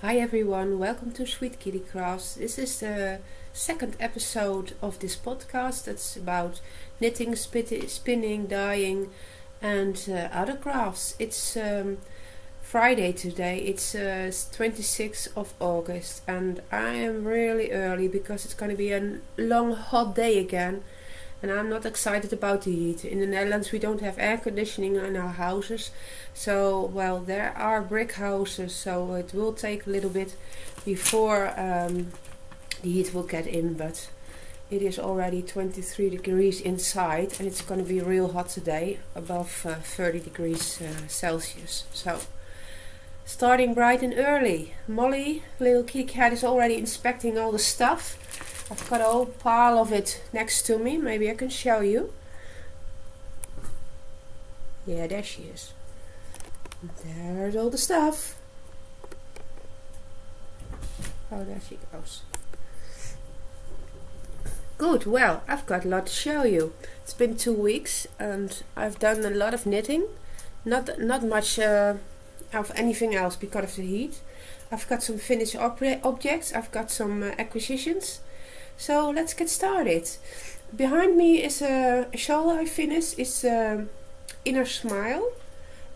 Hi everyone, welcome to Sweet Kitty Crafts. This is the second episode of this podcast that's about knitting, spinning, dyeing and other crafts. It's Friday today, it's 26th of August and I am really early because it's going to be a long hot day again. And I'm not excited about the heat. In the Netherlands we don't have air conditioning in our houses. So, well, there are brick houses, so it will take a little bit before the heat will get in. But it is already 23 degrees inside and it's going to be real hot today, above 30 degrees Celsius. So, starting bright and early. Molly, little kitty cat, is already inspecting all the stuff. I've got a whole pile of it next to me. Maybe I can show you. Yeah, there she is. There's all the stuff. Oh, there she goes. Good, well, I've got a lot to show you. It's been 2 weeks and I've done a lot of knitting. Not much of anything else because of the heat. I've got some finished objects. I've got some acquisitions. So let's get started. Behind me is a shawl I finished. It's Inner Smile.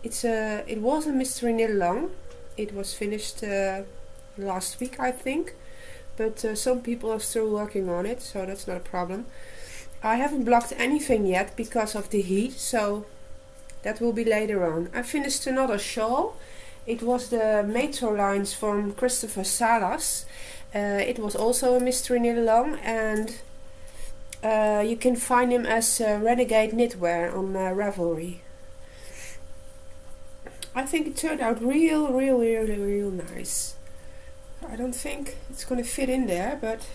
It was a mystery knit along. It was finished last week, I think. But some people are still working on it, so that's not a problem. I haven't blocked anything yet because of the heat, so that will be later on. I finished another shawl. It was the Metro lines from Christopher Salas. It was also a mystery knit along, and you can find him as Renegade Knitwear on Ravelry. I think it turned out real nice. I don't think it's going to fit in there, but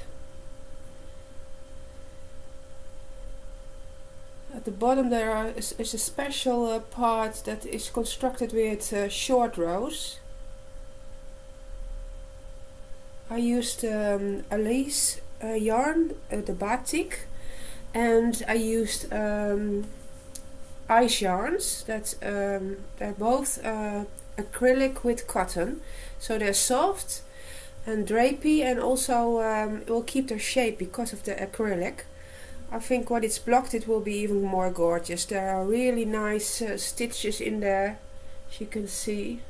at the bottom there is a special part that is constructed with short rows. I used Alice yarn, the batik, and I used ice yarns. They're both acrylic with cotton, so they're soft and drapey, and also it will keep their shape because of the acrylic. I think when it's blocked it will be even more gorgeous. There are really nice stitches in there, as you can see.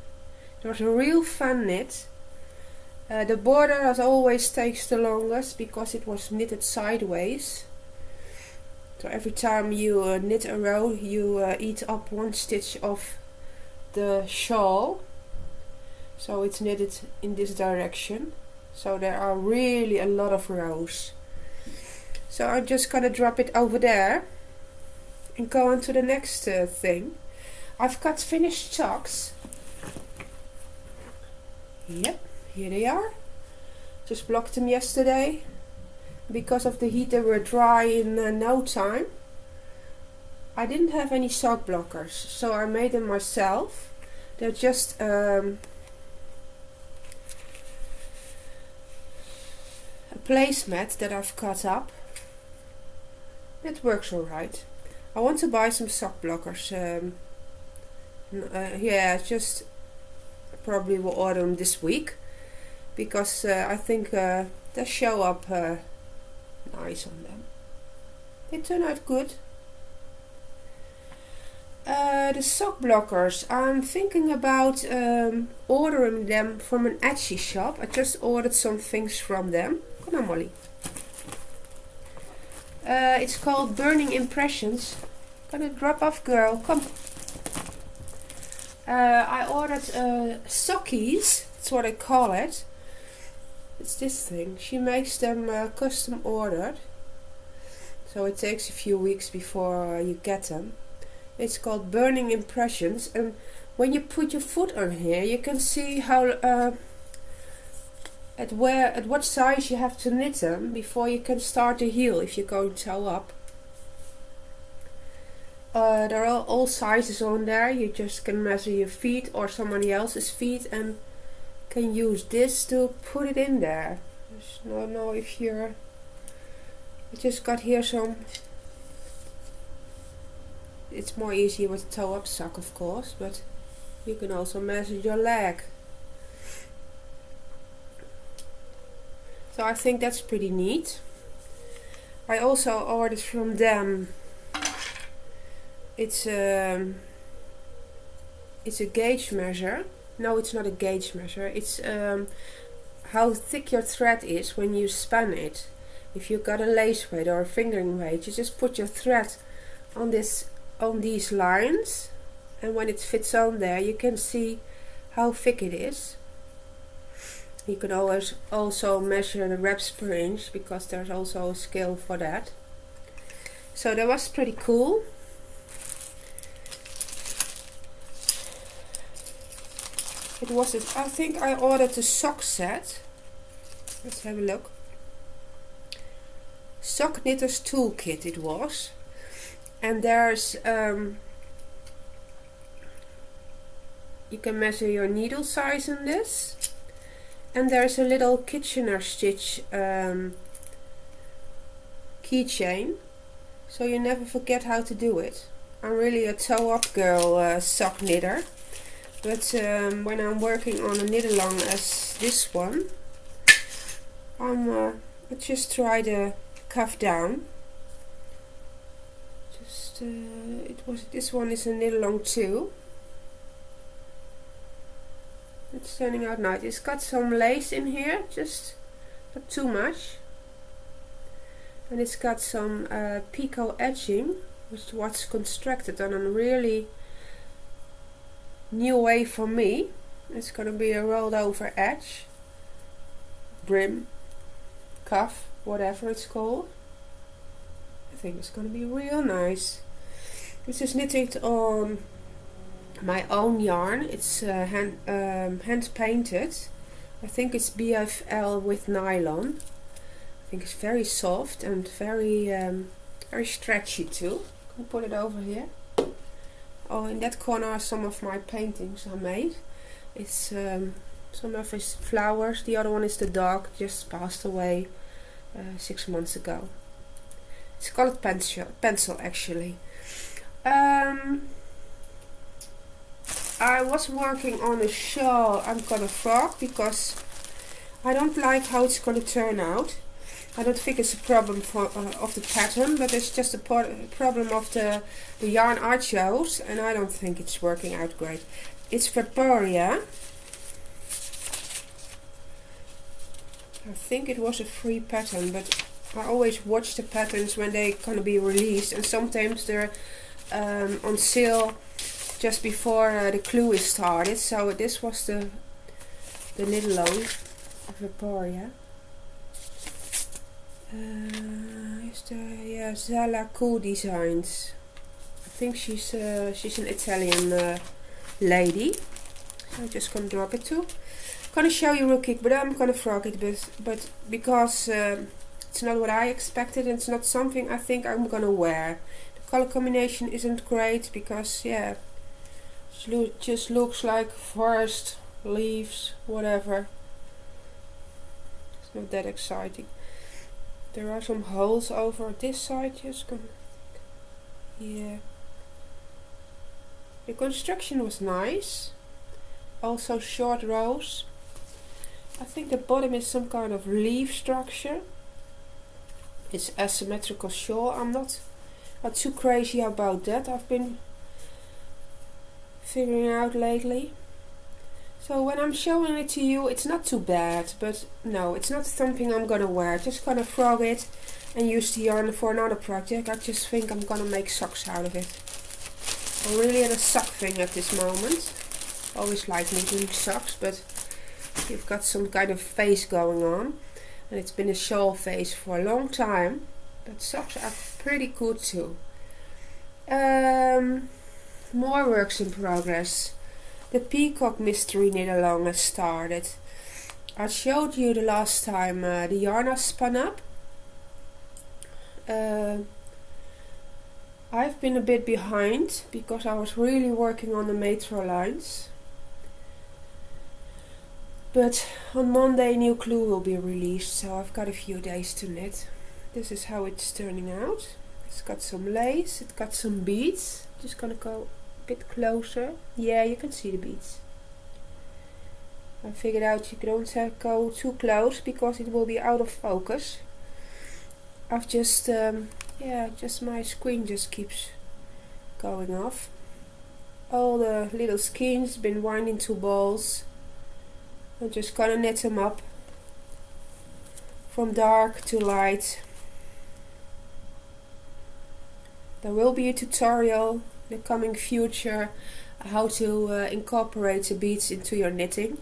It was a real fun knit. The border as always takes the longest because it was knitted sideways. So every time you knit a row you eat up one stitch of the shawl. So it's knitted in this direction. So there are really a lot of rows. So I'm just gonna drop it over there and go on to the next thing. I've got finished socks. Yep. Here they are. Just blocked them yesterday. Because of the heat they were dry in no time. I didn't have any sock blockers, so I made them myself. They're just a placemat that I've cut up. It works alright. I want to buy some sock blockers. Yeah, just probably will order them this week. Because I think they show up nice on them. They turn out good. The sock blockers, I'm thinking about ordering them from an Etsy shop. I just ordered some things from them. Come on, Molly. It's called Burning Impressions. Gonna drop off, girl. Come. I ordered sockies. That's what I call it. It's this thing. She makes them custom ordered, so it takes a few weeks before you get them. It's called Burning Impressions, and when you put your foot on here you can see how at what size you have to knit them before you can start the heel if you're going to sew up. There are all sizes on there. You just can measure your feet or somebody else's feet and can use this to put it in there. Just don't know if you're... I just got here some... It's more easy with a toe-up sock, of course, but you can also measure your leg. So I think that's pretty neat. I also ordered from them, it's a gauge measure. No, it's not a gauge measure. It's how thick your thread is when you span it. If you've got a lace weight or a fingering weight, you just put your thread on these lines, and when it fits on there, you can see how thick it is. You can always also measure the reps per inch, because there's also a scale for that. So that was pretty cool. It was I think I ordered a sock set. Let's have a look. Sock Knitter's Toolkit it was. And there's you can measure your needle size in this. And there's a little Kitchener stitch keychain, so you never forget how to do it. I'm really a toe-up girl sock knitter, but when I'm working on a knit-along as this one, I just try the cuff down. Just this one is a knit-along too. It's turning out nice. It's got some lace in here, just not too much. And it's got some picot edging, which was constructed on a really new way for me. It's going to be a rolled over edge, brim, cuff, whatever it's called. I think it's going to be real nice. This is knitted on my own yarn. It's hand painted. I think it's BFL with nylon. I think it's very soft and very stretchy too. Can put it over here. Oh, in that corner are some of my paintings I made. It's some of his flowers. The other one is the dog, just passed away 6 months ago. It's colored pencil actually. I was working on a shawl I'm gonna frog, because I don't like how it's gonna turn out. I don't think it's a problem of the pattern, but it's just a problem of the yarn I chose, and I don't think it's working out great. It's Vaporia. I think it was a free pattern, but I always watch the patterns when they're gonna be released, and sometimes they're on sale just before the clue is started. So this was the knit-along of Vaporia. Is there Zala Cool Designs. I think she's an Italian lady. So I'm just gonna drop it too. Gonna show you real quick, but I'm gonna frog it, but because it's not what I expected, and it's not something I think I'm gonna wear. The color combination isn't great, because yeah, it just looks like forest, leaves, whatever. It's not that exciting. There are some holes over this side, yeah. The construction was nice. Also short rows. I think the bottom is some kind of leaf structure. It's asymmetrical shawl. I'm not too crazy about that. I've been figuring out lately. So when I'm showing it to you, it's not too bad, but no, it's not something I'm gonna wear. Just gonna frog it and use the yarn for another project. I just think I'm gonna make socks out of it. I'm really in a sock thing at this moment. Always like making socks, but you've got some kind of phase going on, and it's been a shawl phase for a long time. But socks are pretty good too. More works in progress. The Peacock Mystery Knit-along has started. I showed you the last time the yarn I spun up. I've been a bit behind because I was really working on the metro lines. But on Monday new clue will be released, so I've got a few days to knit. This is how it's turning out. It's got some lace, it's got some beads. Just gonna go bit closer. Yeah, you can see the beads. I figured out you don't go too close because it will be out of focus. I've just just my screen just keeps going off. All the little skeins been wound into balls. I'm just gonna knit them up from dark to light. There will be a tutorial in the coming future how to incorporate the beads into your knitting,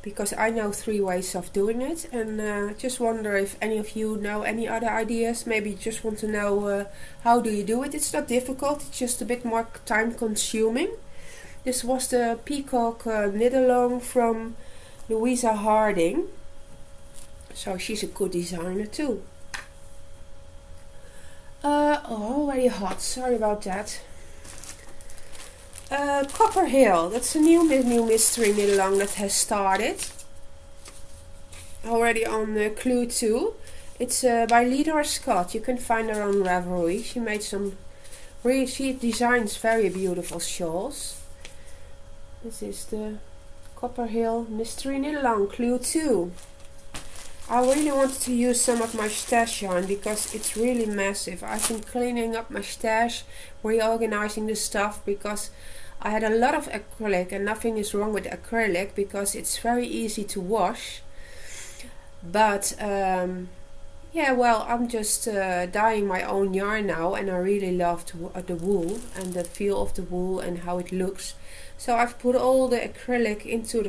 because I know 3 ways of doing it, and just wonder if any of you know any other ideas. Maybe you just want to know how do you do it. It's not difficult, it's just a bit more time consuming. This was the Peacock knit along from Louisa Harding, so she's a good designer too. Already hot, sorry about that. Copper Hill, that's a new mystery knit along that has started already on Clue 2. It's by Leader Scott. You can find her on Ravelry. She made she designs very beautiful shawls. This is the Copper Hill mystery knit along Clue 2. I really wanted to use some of my stash yarn because it's really massive. I've been cleaning up my stash, reorganizing the stuff, because I had a lot of acrylic, and nothing is wrong with acrylic because it's very easy to wash. But I'm just dyeing my own yarn now, and I really love the wool and the feel of the wool and how it looks. So I've put all the acrylic into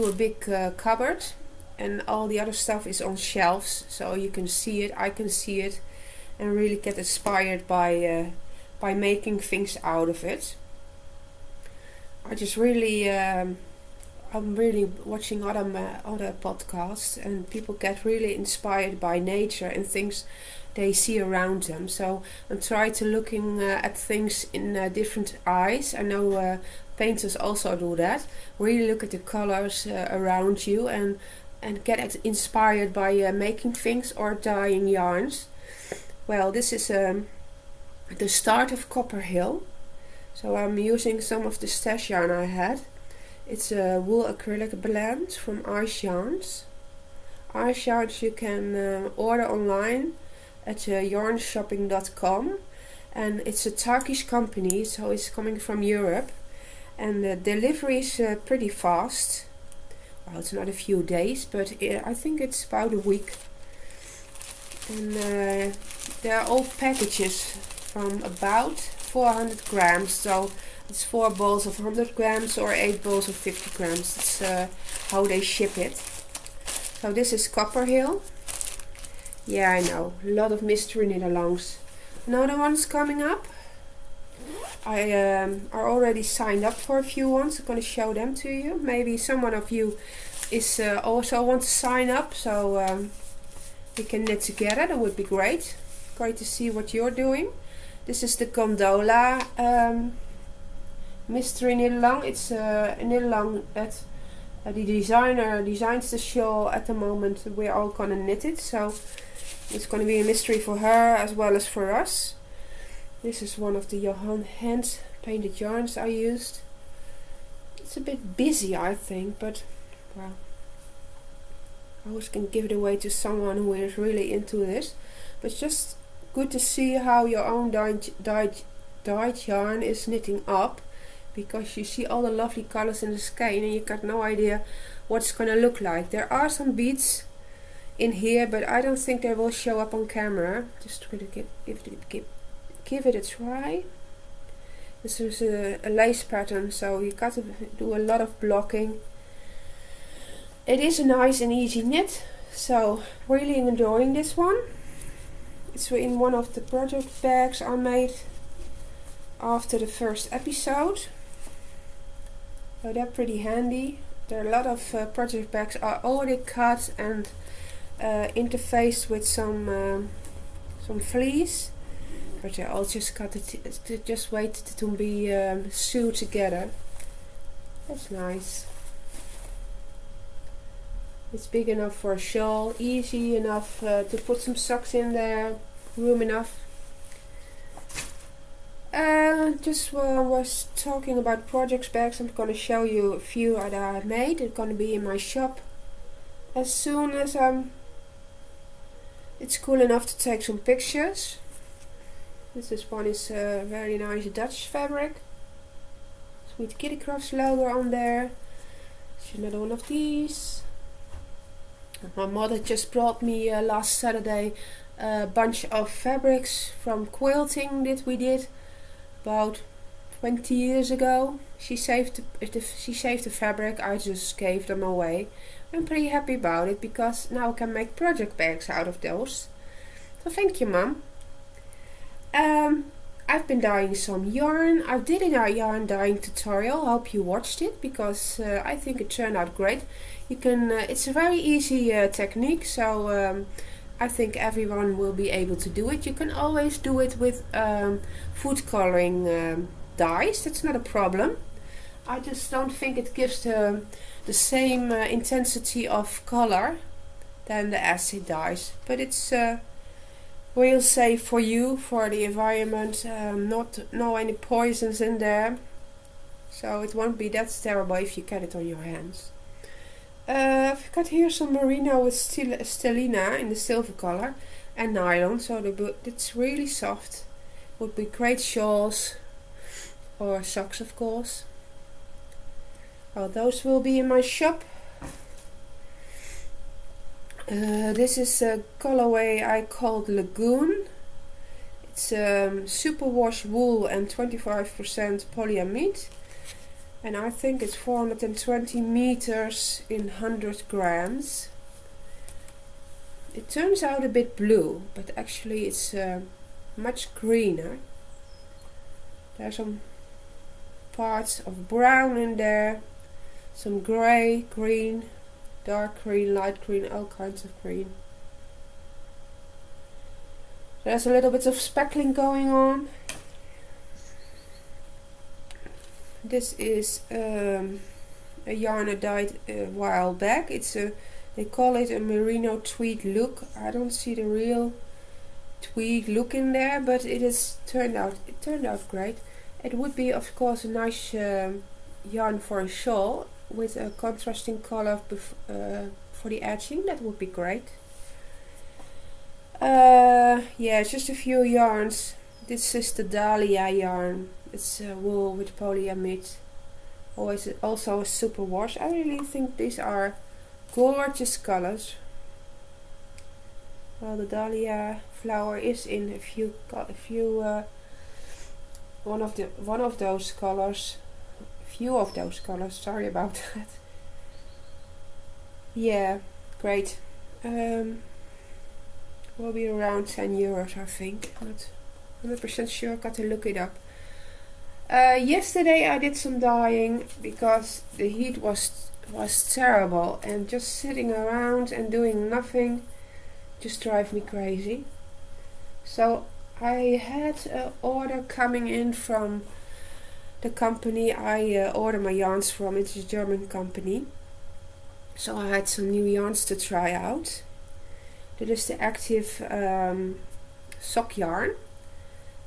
a big cupboard, and all the other stuff is on shelves, so you can see it, I can see it, and really get inspired by making things out of it. I just really I'm really watching other podcasts, and people get really inspired by nature and things they see around them. So I'm trying to looking at things in different eyes. I know painters also do that. Really look at the colors around you and get inspired by making things or dyeing yarns. Well, this is the start of Copper Hill. So I'm using some of the stash yarn I had. It's a wool acrylic blend from Ice Yarns. Ice Yarns you can order online at yarnshopping.com, and it's a Turkish company, so it's coming from Europe, and the delivery is pretty fast. Well, it's not a few days, but I think it's about a week. And they're all packages from about 400 grams, so it's 4 balls of 100 grams or 8 balls of 50 grams. That's how they ship it. So this is Copper Hill. Yeah, I know, a lot of mystery knit alongs. Another one's coming up. I are already signed up for a few ones. I'm going to show them to you. Maybe someone of you is also want to sign up, so we can knit together. That would be great. Great to see what you're doing. This is the Gondola mystery knit along. It's a knit along that the designer designs the shawl at the moment. We're all gonna knit it, so it's gonna be a mystery for her as well as for us. This is one of the Johan hand painted yarns I used. It's a bit busy, I think, but well, I always can give it away to someone who is really into this. But it's just good to see how your own dyed yarn is knitting up, because you see all the lovely colors in the skein and you got no idea what it's gonna look like. There are some beads in here, but I don't think they will show up on camera. Just gonna give it a try. This is a lace pattern, so you got to do a lot of blocking. It is a nice and easy knit, so really enjoying this one. It's in one of the project bags I made after the first episode. So they're pretty handy. There are a lot of project bags are already cut and interfaced with some fleece, but they're all just cut to just wait to be sewed together. That's nice. It's big enough for a shawl, easy enough to put some socks in there, room enough. Just was talking about project bags. I'm gonna show you a few that I made. They're gonna be in my shop as soon as it's cool enough to take some pictures. This one is a very nice Dutch fabric. Sweet Kitty Crafts logo on there. It's another one of these. My mother just brought me last Saturday a bunch of fabrics from quilting that we did about 20 years ago. She saved the fabric. I just gave them away. I'm pretty happy about it because now I can make project bags out of those. So thank you, Mum. I've been dyeing some yarn. I did a yarn dyeing tutorial. Hope you watched it because I think it turned out great. You can. It's a very easy technique, so I think everyone will be able to do it. You can always do it with food coloring dyes. That's not a problem. I just don't think it gives the same intensity of color than the acid dyes. But it's real safe for you, for the environment. No any poisons in there. So it won't be that terrible if you get it on your hands. I've got here some merino with stellina in the silver color and nylon, so it's really soft. Would be great shawls or socks, of course. Well, those will be in my shop. This is a colorway I called Lagoon. It's superwash wool and 25% polyamide. And I think it's 420 meters in 100 grams. It turns out a bit blue, but actually it's much greener. There's some parts of brown in there, some grey, green, dark green, light green, all kinds of green. There's a little bit of speckling going on. This is a yarn I dyed a while back. They call it a merino tweed look. I don't see the real tweed look in there, but it turned out great. It would be, of course, a nice yarn for a shawl with a contrasting color for the edging. That would be great. Yeah, just a few yarns. This is the Dahlia yarn. It's wool with polyamide. Also a super wash. I really think these are gorgeous colors. Well, the Dahlia flower is in one of those colors. Few of those colors. Sorry about that. Yeah, great. Will be around 10 euros, I think. Not 100% sure. Got to look it up. Yesterday I did some dyeing because the heat was terrible, and just sitting around and doing nothing just drives me crazy. So I had an order coming in from the company I order my yarns from. It's a German company. So I had some new yarns to try out. That is the active sock yarn.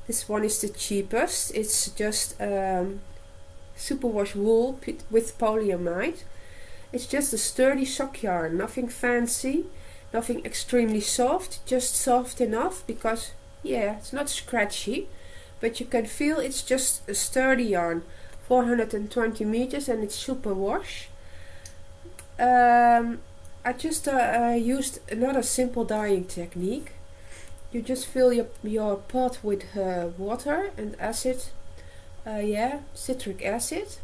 This one is the cheapest. It's just superwash wool with polyamide. It's just a sturdy sock yarn, nothing fancy, nothing extremely soft, just soft enough because, yeah, it's not scratchy, but you can feel it's just a sturdy yarn. 420 meters and it's superwash. I just used another simple dyeing technique. You just fill your pot with water and acid, citric acid.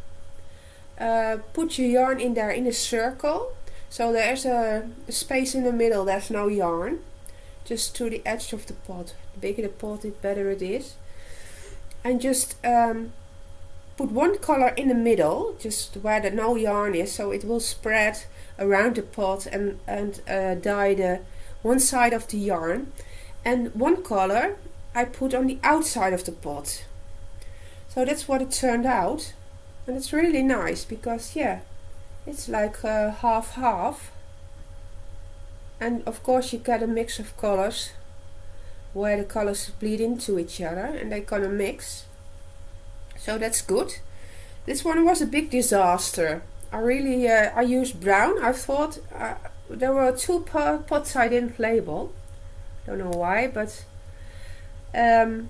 Put your yarn in there in a circle, so there's a space in the middle, there's no yarn, just to the edge of the pot. The bigger the pot, the better it is. And just put one color in the middle, just where no yarn is, so it will spread around the pot and dye the one side of the yarn. And one color I put on the outside of the pot. So that's what it turned out. And it's really nice because, yeah, it's like half-half. And of course you get a mix of colors where the colors bleed into each other and they're gonna mix. So that's good. This one was a big disaster. I used brown. I thought there were two pots I didn't label. Don't know why, but the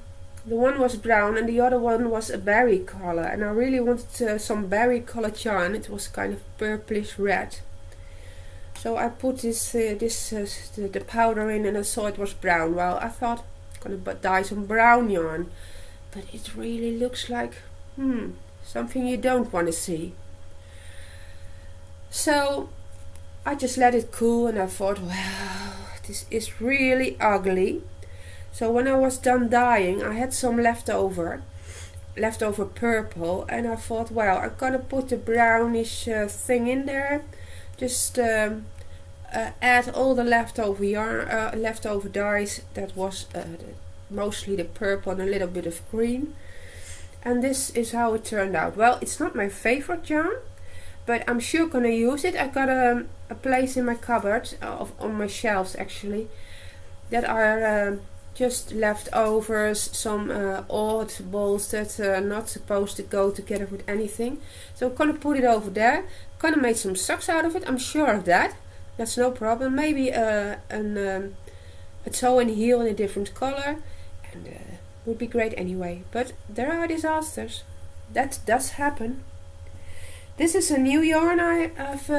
one was brown and the other one was a berry color, and I really wanted some berry colored yarn. It was kind of purplish red. So I put the powder in, and I saw it was brown. Well, I thought I'm gonna dye some brown yarn, but it really looks like something you don't want to see. So I just let it cool, and I thought, wow, this is really ugly. So when I was done dyeing, I had some leftover purple, and I thought, well, I'm gonna put the brownish thing in there. Just add all the leftover yarn, leftover dyes. That was mostly the purple and a little bit of green. And this is how it turned out. Well, it's not my favorite yarn, but I'm sure gonna use it. I got a place in my cupboard, on my shelves actually, that are just leftovers, some odd balls that are not supposed to go together with anything. So I'm gonna put it over there. Gonna make some socks out of it, I'm sure of that. That's no problem. Maybe a toe and heel in a different color, and would be great anyway. But there are disasters. That does happen. This is a new yarn I've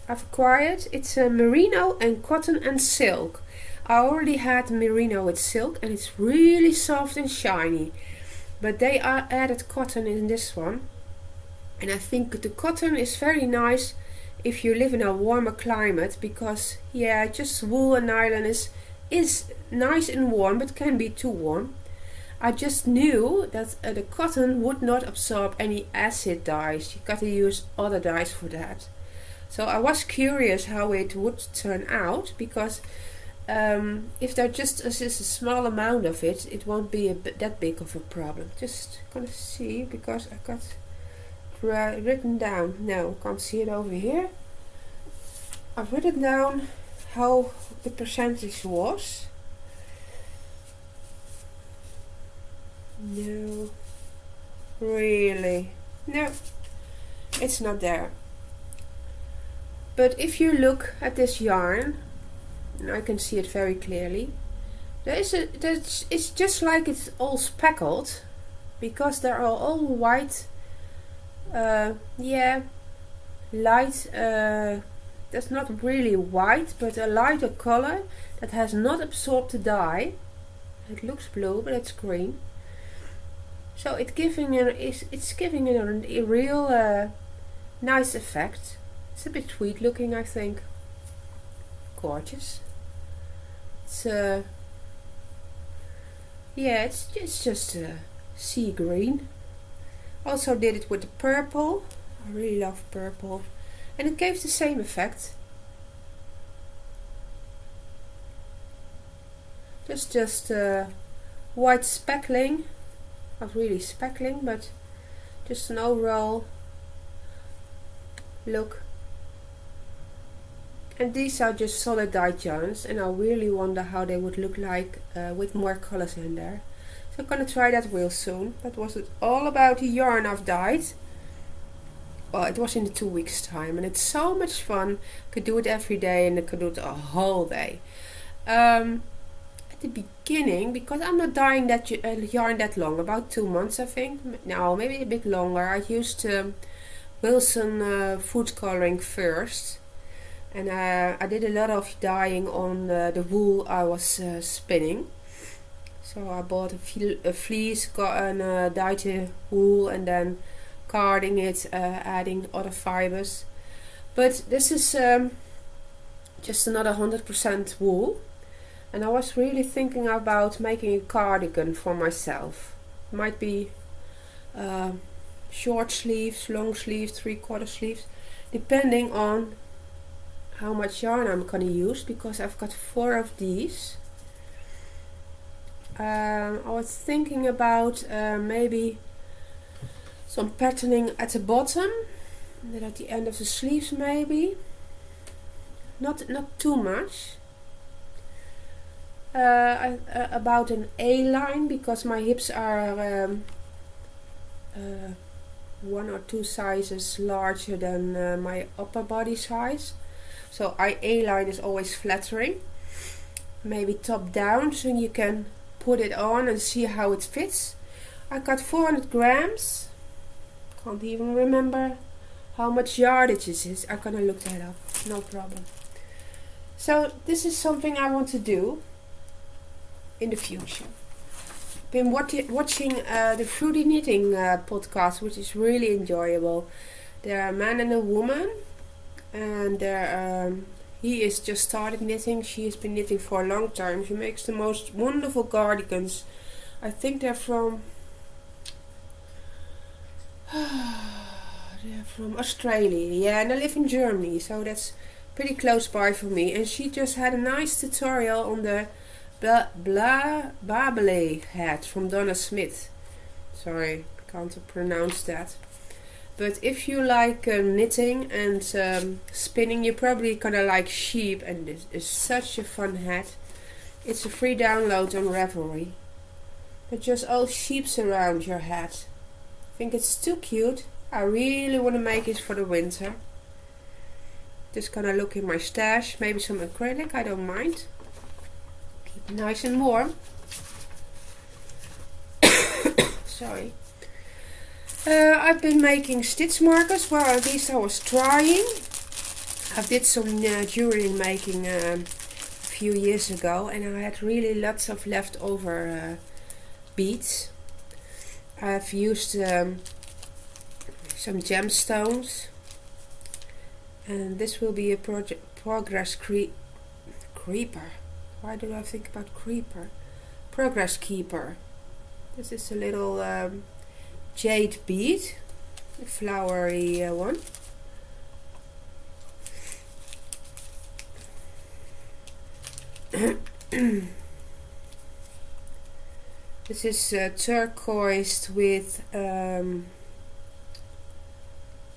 acquired. It's merino and cotton and silk. I already had merino with silk, and it's really soft and shiny. But they are added cotton in this one, and I think the cotton is very nice if you live in a warmer climate, because yeah, just wool and nylon is nice and warm, but can be too warm. I just knew that the cotton would not absorb any acid dyes. You got to use other dyes for that. So I was curious how it would turn out, because if there just is a small amount of it, it won't be that big of a problem. Just gonna see, because I got written down. No, can't see it over here. I've written down how the percentage was. No, really, no, it's not there. But if you look at this yarn, and I can see it very clearly, it's just like it's all speckled, because they are all white. Yeah, light. That's not really white, but a lighter color that has not absorbed the dye. It looks blue, but it's green. So it's giving it a real nice effect. It's a bit sweet looking, I think. Gorgeous. It's yeah, it's just sea green. Also did it with the purple. I really love purple, and it gave the same effect. Just white speckling. Not really speckling, but just an overall look. And these are just solid dyed yarns, and I really wonder how they would look like with more colors in there. So I'm gonna try that real soon. That was all about the yarn I've dyed. Well, it was in 2 weeks time, and it's so much fun. Could do it every day, and I could do it a whole day. At the beginning, because I'm not dyeing that yarn that long, about 2 months I think. No, maybe a bit longer. I used Wilson food coloring first, and I did a lot of dyeing on the wool I was spinning. So I bought a fleece and dyed the wool, and then carding it, adding other fibers. But this is just another 100% wool, and I was really thinking about making a cardigan for myself. Might be short sleeves, long sleeves, 3/4 sleeves, depending on how much yarn I'm gonna use, because I've got 4 of these. I was thinking about maybe some patterning at the bottom, and then at the end of the sleeves maybe. Not too much. about an A line, because my hips are 1 or 2 sizes larger than my upper body size. So A line is always flattering. Maybe top down, so you can put it on and see how it fits. I got 400 grams. Can't even remember how much yardage it is. I'm gonna look that up, no problem. So this is something I want to do in the future. Been watching the Fruity Knitting podcast, which is really enjoyable. There are a man and a woman, and he is just started knitting. She has been knitting for a long time. She makes the most wonderful cardigans. I think they're from Australia, yeah, and I live in Germany, so that's pretty close by for me. And she just had a nice tutorial on the Babele hat from Donna Smith. Sorry, can't pronounce that. But if you like knitting and spinning, you're probably gonna like sheep, and this is such a fun hat. It's a free download on Ravelry. But just all sheeps around your hat. I think it's too cute. I really want to make it for the winter. Just gonna look in my stash. Maybe some acrylic, I don't mind. Keep it nice and warm. Sorry. I've been making stitch markers. Well, at least I was trying. I did some jewelry making a few years ago, and I had really lots of leftover beads. I've used some gemstones, and this will be a progress creeper. Why do I think about creeper? Progress keeper. This is a little jade bead, a flowery one. This is turquoise with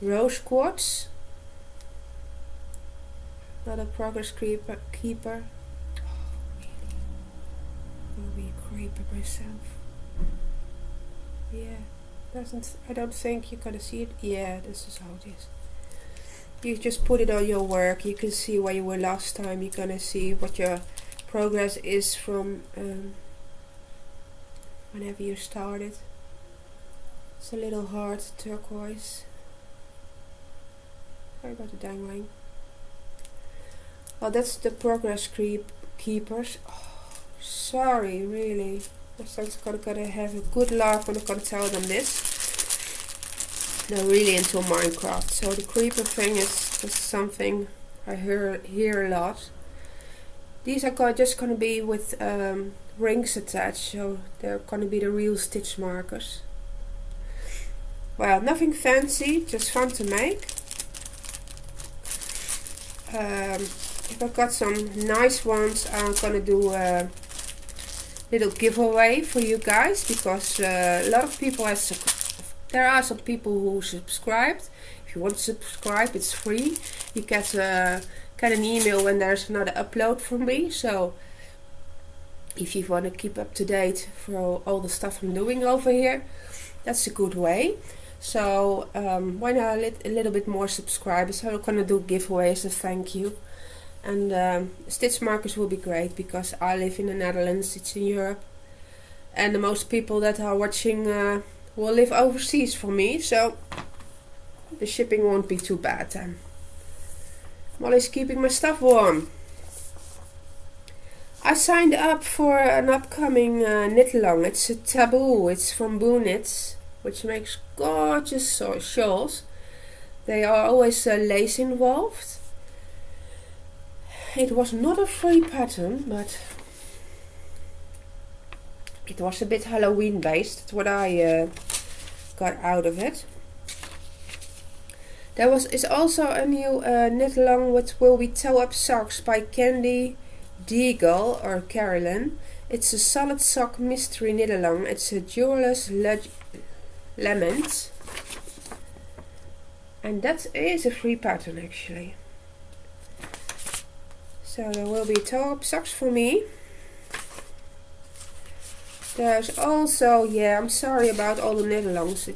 rose quartz. Another progress keeper. Oh, really? I'll be a creeper myself. Yeah. I don't think you're gonna see it. Yeah, this is how it is. You just put it on your work. You can see where you were last time. You're gonna see what your progress is from whenever you started. It's a little hard turquoise. Sorry about the dangling. Well, that's the progress keepers. Oh, sorry, really. My son's gonna have a good laugh when I'm gonna tell them this. They're really into Minecraft, so the creeper thing is just something I hear a lot. These are just gonna be with rings attached, so they're gonna be the real stitch markers. Well, nothing fancy, just fun to make. If I've got some nice ones, I'm gonna do a little giveaway for you guys, because a lot of people there are some people who subscribed. If you want to subscribe, it's free. You get an email when there's another upload from me. So if you want to keep up to date for all the stuff I'm doing over here, that's a good way. So when I a little bit more subscribers, I'm gonna do giveaways as a thank you. And stitch markers will be great, because I live in the Netherlands, it's in Europe, and the most people that are watching will live overseas for me, so the shipping won't be too bad then. Molly's keeping my stuff warm. I signed up for an upcoming knit along. It's a Taboo. It's from Boo Knits, which makes gorgeous shawls. They are always lace involved. It was not a free pattern, but it was a bit Halloween based. That's what I got out of it. There is also a new knit along which will be Toe Up Socks by Candy Deagle or Carolyn. It's a solid sock mystery knit along. It's a jewellers lament, and that is a free pattern actually. So there will be toe up socks for me. There's also, yeah, I'm sorry about all the Nederlands.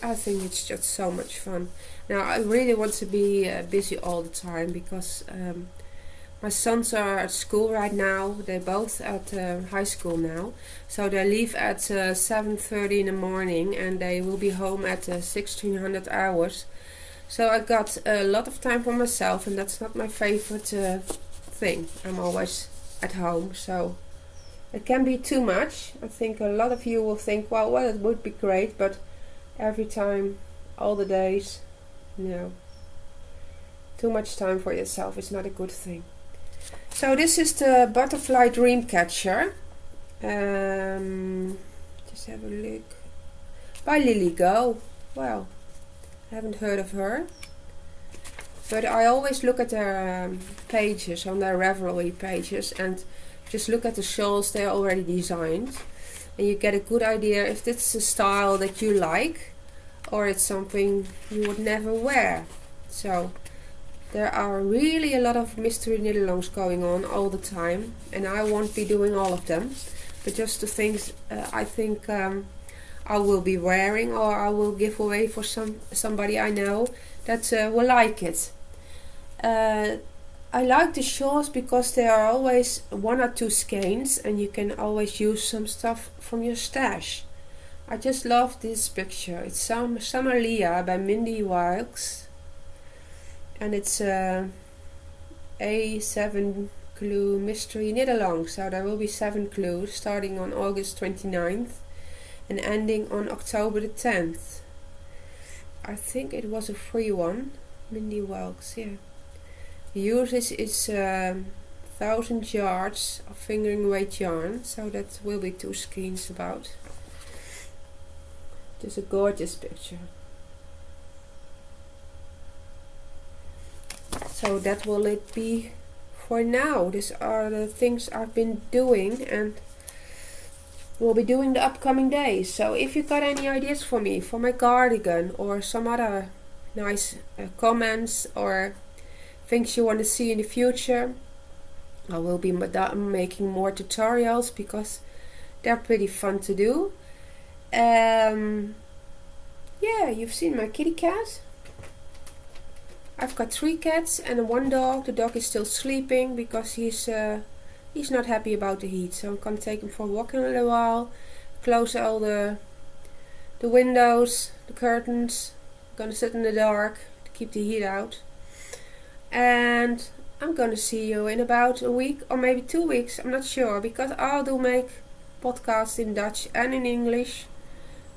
I think it's just so much fun. Now, I really want to be busy all the time because my sons are at school right now. They're both at high school now. So they leave at 7:30 in the morning and they will be home at 1600 hours. So I got a lot of time for myself, and that's not my favorite thing. I'm always at home, so it can be too much. I think a lot of you will think, well, it would be great, but every time, all the days, no. Too much time for yourself is not a good thing. So this is the Butterfly Dreamcatcher. Just have a look. By Lily Go. Well, I haven't heard of her. But I always look at their pages, on their Ravelry pages, and just look at the shawls they're already designed. And you get a good idea if it's a style that you like or it's something you would never wear. So there are really a lot of mystery knit-alongs going on all the time, and I won't be doing all of them, but just the things I think I will be wearing or I will give away for somebody I know that will like it. I like the shawls because there are always 1 or 2 skeins and you can always use some stuff from your stash. I just love this picture. It's Summer Leah by Mindy Wilkes, and it's a 7 clue mystery knit along. So there will be 7 clues starting on August 29th and ending on October the 10th. I think it was a free one. Mindy Wilkes, yeah. The usage is 1000 yards of fingering weight yarn, so that will be 2 skeins about. Just a gorgeous picture. So that will it be for now. These are the things I've been doing and will be doing the upcoming days. So if you got any ideas for me for my cardigan or some other nice comments or things you want to see in the future, I will be making more tutorials because they're pretty fun to do. Yeah, you've seen my kitty cat. I've got 3 cats and 1 dog. The dog is still sleeping because he's not happy about the heat. So I'm gonna take him for a walk in a little while. Close all the windows, the curtains. I'm gonna sit in the dark to keep the heat out. And I'm gonna see you in about a week or maybe 2 weeks. I'm not sure because I'll do make podcasts in Dutch and in English.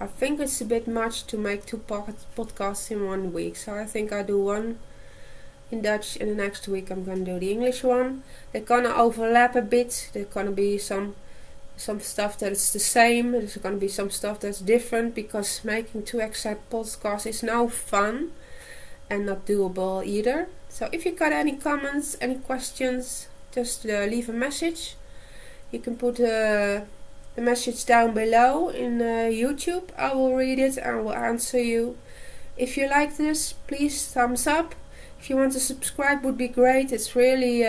I think it's a bit much to make 2 podcasts in 1 week. So I think I'll do 1 in Dutch and the next week I'm gonna do the English one. They're gonna overlap a bit. There's gonna be some stuff that is the same. There's gonna be some stuff that's different because making 2 exact podcasts is no fun and not doable either. So if you got any comments, any questions, just leave a message. You can put the message down below in YouTube. I will read it and will answer you. If you like this, please thumbs up. If you want to subscribe would be great. It's really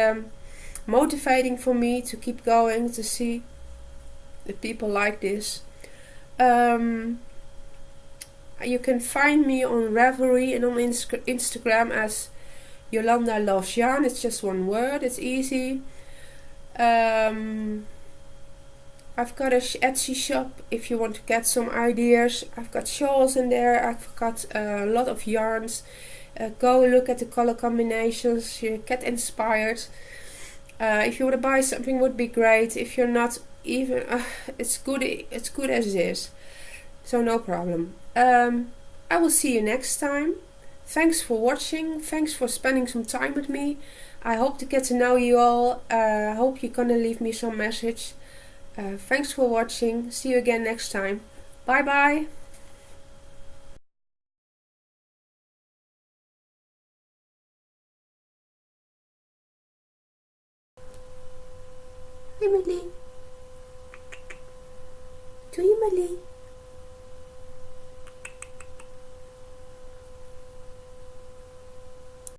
motivating for me to keep going, to see that people like this. You can find me on Ravelry and on Instagram as Yolanda Loves Yarn. It's just 1 word. It's easy. I've got a Etsy shop if you want to get some ideas. I've got shawls in there. I've got a lot of yarns. Go look at the color combinations. You get inspired. If you want to buy something, would be great. If you're not, even it's good as it is. So no problem. I will see you next time. Thanks for watching. Thanks for spending some time with me. I hope to get to know you all. I hope you're gonna leave me some message. Thanks for watching. See you again next time. Bye bye. Emily. To Emily.